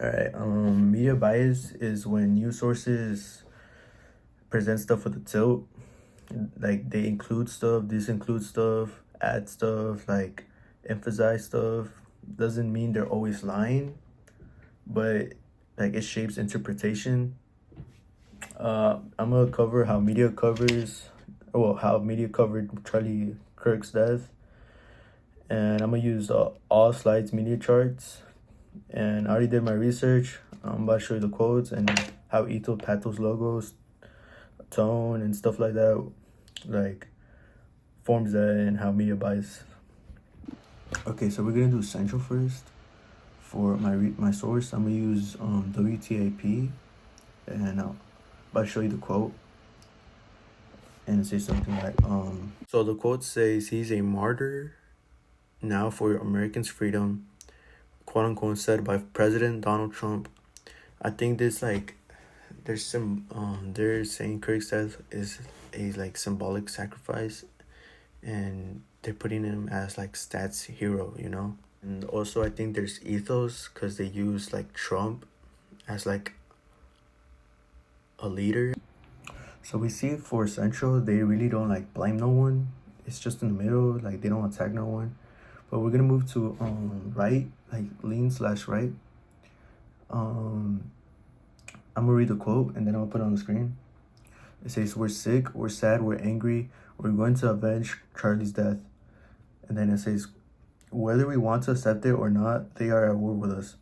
All right. Media bias is when news sources present stuff with a tilt. Like they include stuff, disinclude stuff, add stuff, like emphasize stuff. Doesn't mean they're always lying, but like it shapes interpretation. I'm gonna cover how media covers, well, how media covered Charlie Kirk's death, and I'm gonna use all slides media charts. And I already did my research. I'm about to show you the quotes and how ethos, pathos, logos, tone, and stuff like that, like forms that and how media bias. Okay, so we're gonna do Central first. For my source, I'm gonna use WTAP, and I'm about to show you the quote. And it says something like So the quote says, "He's a martyr now for Americans' freedom," quote unquote, said by President Donald Trump. I think this like there's some they're saying Kirk's death is a like symbolic sacrifice, and they're putting him as like stats hero, you know. And also I think there's ethos because they use like Trump as like a leader. So we see for Central, they really don't like blame no one. It's just in the middle, like they don't attack no one. But we're gonna move to right, like lean/right. I'm gonna read the quote and then I'll put it on the screen. It says, "We're sick, we're sad, we're angry, we're going to avenge Charlie's death." And then it says, "Whether we want to accept it or not, they are at war with us."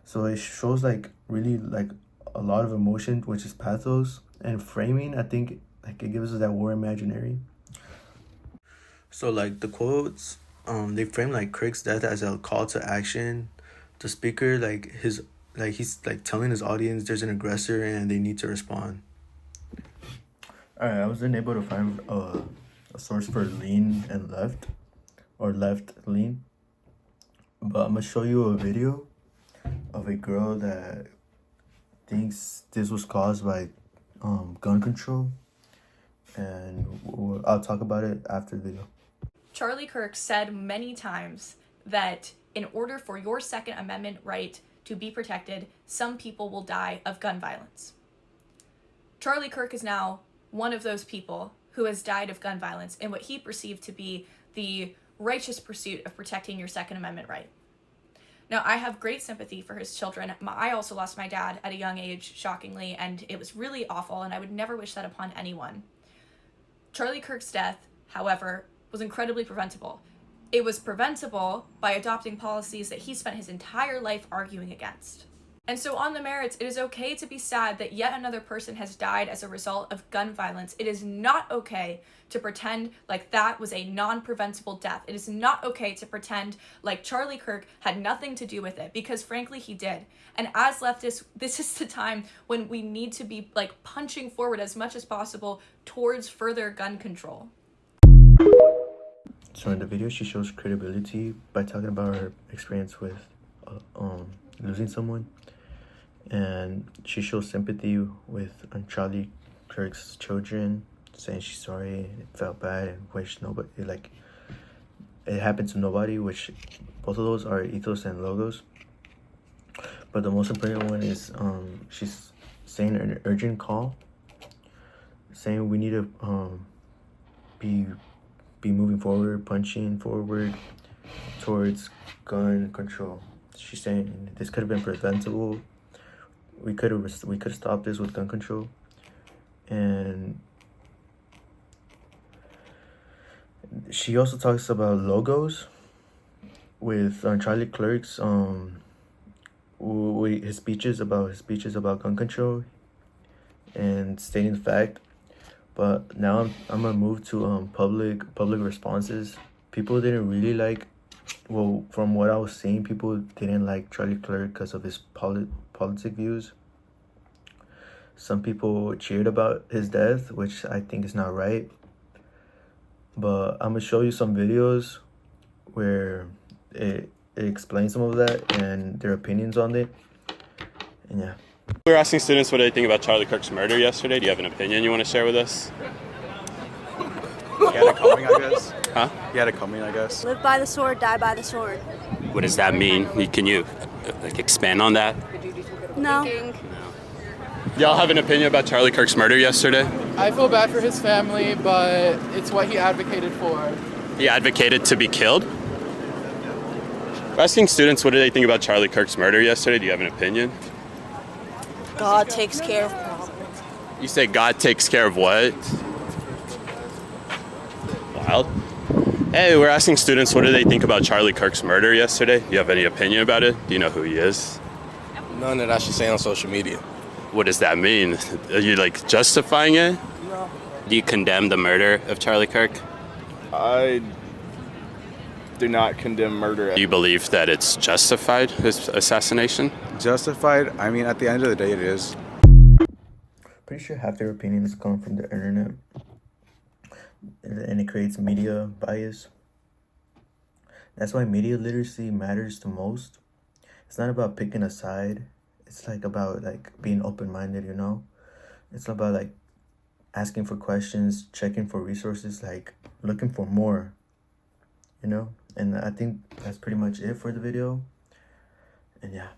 So it shows like really like a lot of emotion, which is pathos, and framing. I think like it gives us that war imaginary. So like the quotes, they frame like Kirk's death as a call to action. The speaker he's like telling his audience there's an aggressor and they need to respond. Alright, I wasn't able to find a source for lean and left, or left lean, but I'm gonna show you a video of a girl that thinks this was caused by gun control, and I'll talk about it after the video. Charlie Kirk said many times that in order for your Second Amendment right to be protected, some people will die of gun violence. Charlie Kirk is now one of those people who has died of gun violence in what he perceived to be the righteous pursuit of protecting your Second Amendment right. Now, I have great sympathy for his children. I also lost my dad at a young age, shockingly, and it was really awful, and I would never wish that upon anyone. Charlie Kirk's death, however, was incredibly preventable. It was preventable by adopting policies that he spent his entire life arguing against. And so on the merits, it is okay to be sad that yet another person has died as a result of gun violence. It is not okay to pretend like that was a non-preventable death. It is not okay to pretend like Charlie Kirk had nothing to do with it, because frankly he did. And as leftists, this is the time when we need to be like punching forward as much as possible towards further gun control. So in the video, she shows credibility by talking about her experience with losing someone, and she shows sympathy with Charlie Kirk's children, saying she's sorry, it felt bad, and wish nobody like it happened to nobody. Which both of those are ethos and logos. But the most important one is she's saying an urgent call, saying we need to be moving forward, punching forward towards gun control. She's saying this could have been preventable. We could have stopped this with gun control. And she also talks about logos with Charlie Kirk's his speeches about gun control and stating the fact. But now I'm gonna move to public responses. People didn't really like, well, from what I was seeing, people didn't like Charlie Kirk because of his politic views. Some people cheered about his death, which I think is not right. But I'm gonna show you some videos where it explains some of that and their opinions on it. And yeah. We were asking students what they think about Charlie Kirk's murder yesterday. Do you have an opinion you want to share with us? He had it coming, I guess. Huh? He had it coming, I guess. Live by the sword, die by the sword. What does that mean? Can you like expand on that? No. Y'all have an opinion about Charlie Kirk's murder yesterday? I feel bad for his family, but it's what he advocated for. He advocated to be killed? Asking students what do they think about Charlie Kirk's murder yesterday. Do you have an opinion? God takes care of problems. You say God takes care of what? Wild. Hey, we're asking students what do they think about Charlie Kirk's murder yesterday. Do you have any opinion about it? Do you know who he is? None that I should say on social media. What does that mean? Are you like justifying it? No. Do you condemn the murder of Charlie Kirk? I do not condemn murder. Do you believe that it's justified, his assassination? Justified? I mean, at the end of the day, it is. Pretty sure half their opinions come from the internet, and it creates media bias. That's why media literacy matters the most. It's not about picking a side. It's like about like being open-minded, you know? It's about like asking for questions, checking for resources, like looking for more, you know? And I think that's pretty much it for the video. And yeah.